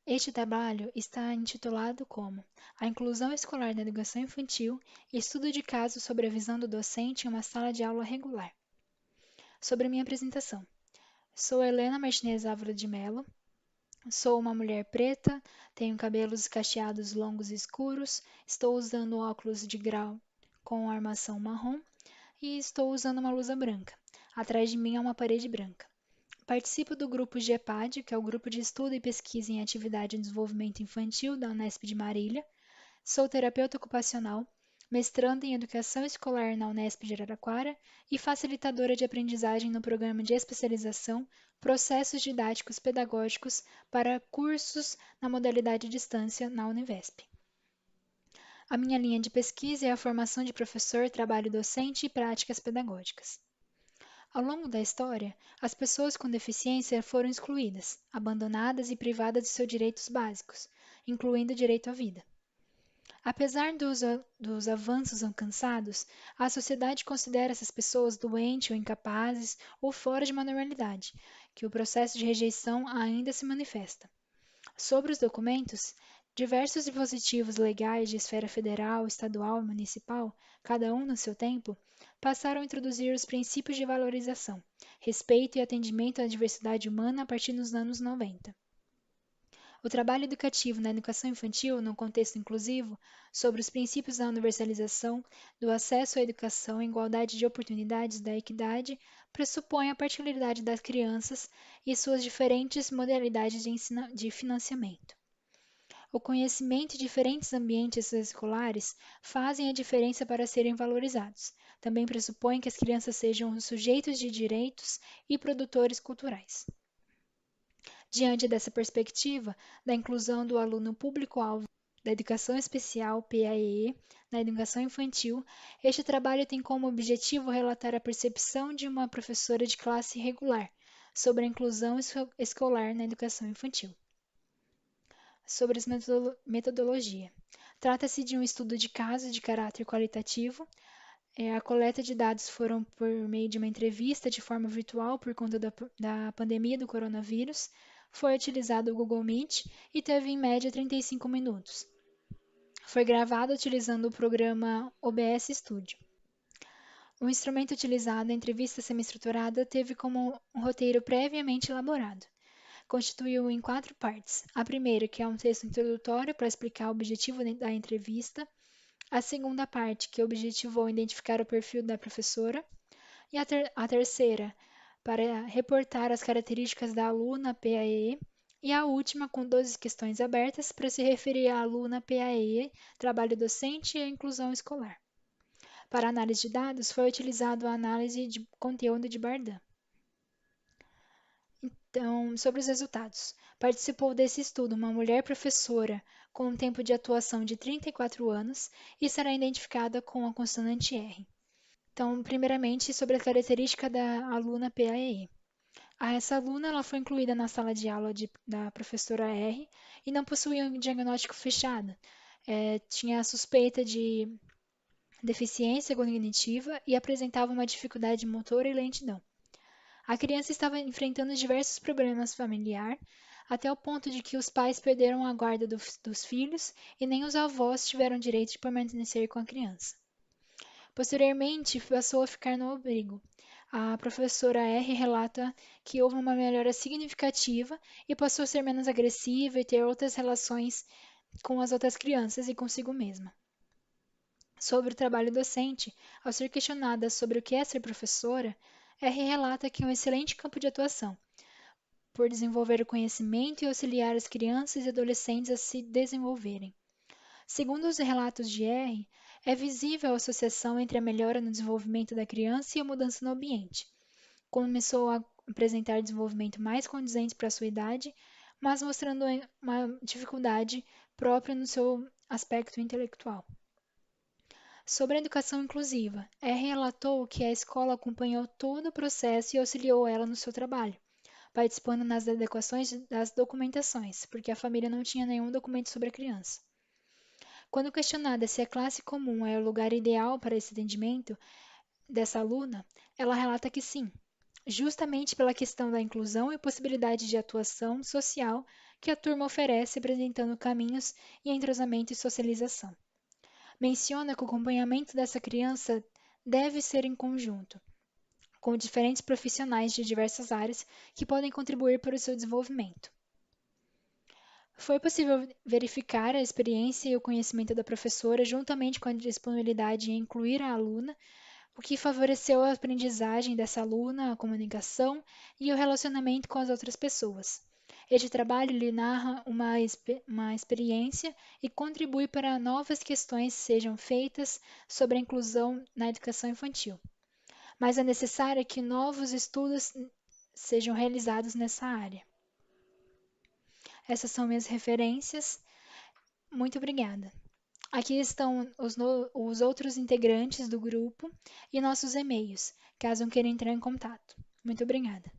Este trabalho está intitulado como A Inclusão Escolar na Educação Infantil, estudo de caso sobre a visão do docente em uma sala de aula regular. Sobre a minha apresentação. Sou Helena Martinez Ávila de Mello, sou uma mulher preta, tenho cabelos cacheados longos e escuros, estou usando óculos de grau com armação marrom e estou usando uma blusa branca. Atrás de mim há uma parede branca. Participo do grupo GEPAD, que é o Grupo de Estudo e Pesquisa em Atividade e Desenvolvimento Infantil da Unesp de Marília. Sou terapeuta ocupacional, mestranda em Educação Escolar na Unesp de Araraquara e facilitadora de aprendizagem no programa de especialização Processos Didáticos Pedagógicos para cursos na modalidade distância na Univesp. A minha linha de pesquisa é a formação de professor, trabalho docente e práticas pedagógicas. Ao longo da história, as pessoas com deficiência foram excluídas, abandonadas e privadas de seus direitos básicos, incluindo o direito à vida. Apesar dos avanços alcançados, a sociedade considera essas pessoas doentes ou incapazes ou fora de uma normalidade, que o processo de rejeição ainda se manifesta. Sobre os documentos, diversos dispositivos legais de esfera federal, estadual e municipal, cada um no seu tempo, passaram a introduzir os princípios de valorização, respeito e atendimento à diversidade humana a partir dos anos 90. O trabalho educativo na educação infantil, no contexto inclusivo, sobre os princípios da universalização, do acesso à educação, igualdade de oportunidades, da equidade, pressupõe a particularidade das crianças e suas diferentes modalidades de financiamento. O conhecimento e diferentes ambientes escolares fazem a diferença para serem valorizados. Também pressupõe que as crianças sejam sujeitos de direitos e produtores culturais. Diante dessa perspectiva da inclusão do aluno público-alvo da Educação Especial (PAEE) na educação infantil, este trabalho tem como objetivo relatar a percepção de uma professora de classe regular sobre a inclusão escolar na educação infantil. Sobre a metodologia. Trata-se de um estudo de caso de caráter qualitativo. A coleta de dados foram por meio de uma entrevista de forma virtual por conta da pandemia do coronavírus. Foi utilizado o Google Meet e teve em média 35 minutos. Foi gravado utilizando o programa OBS Studio. O instrumento utilizado, a entrevista semi-estruturada, teve como um roteiro previamente elaborado. Constituiu em 4 partes. A primeira, que é um texto introdutório para explicar o objetivo da entrevista. A segunda parte, que objetivou identificar o perfil da professora. E a terceira, para reportar as características da aluna PAE. E a última, com 12 questões abertas, para se referir à aluna PAE, trabalho docente e inclusão escolar. Para análise de dados, foi utilizado a análise de conteúdo de Bardan. Então, sobre os resultados. Participou desse estudo uma mulher professora com um tempo de atuação de 34 anos e será identificada com a constante R. Então, primeiramente, sobre a característica da aluna PAE. Essa aluna ela foi incluída na sala de aula da professora R e não possuía um diagnóstico fechado. Tinha a suspeita de deficiência cognitiva e apresentava uma dificuldade motora e lentidão. A criança estava enfrentando diversos problemas familiares, até o ponto de que os pais perderam a guarda dos filhos e nem os avós tiveram direito de permanecer com a criança. Posteriormente, passou a ficar no abrigo. A professora R relata que houve uma melhora significativa e passou a ser menos agressiva e ter outras relações com as outras crianças e consigo mesma. Sobre o trabalho docente, ao ser questionada sobre o que é ser professora, R relata que é um excelente campo de atuação, por desenvolver o conhecimento e auxiliar as crianças e adolescentes a se desenvolverem. Segundo os relatos de R, é visível a associação entre a melhora no desenvolvimento da criança e a mudança no ambiente. Começou a apresentar desenvolvimento mais condizente para a sua idade, mas mostrando uma dificuldade própria no seu aspecto intelectual. Sobre a educação inclusiva, R relatou que a escola acompanhou todo o processo e auxiliou ela no seu trabalho, participando nas adequações das documentações, porque a família não tinha nenhum documento sobre a criança. Quando questionada se a classe comum é o lugar ideal para esse atendimento dessa aluna, ela relata que sim, justamente pela questão da inclusão e possibilidade de atuação social que a turma oferece apresentando caminhos e entrosamento e socialização. Menciona que o acompanhamento dessa criança deve ser em conjunto, com diferentes profissionais de diversas áreas que podem contribuir para o seu desenvolvimento. Foi possível verificar a experiência e o conhecimento da professora juntamente com a disponibilidade em incluir a aluna, o que favoreceu a aprendizagem dessa aluna, a comunicação e o relacionamento com as outras pessoas. Este trabalho lhe narra uma experiência e contribui para novas questões sejam feitas sobre a inclusão na educação infantil. Mas é necessário que novos estudos sejam realizados nessa área. Essas são minhas referências. Muito obrigada. Aqui estão os outros integrantes do grupo e nossos e-mails, caso queiram entrar em contato. Muito obrigada.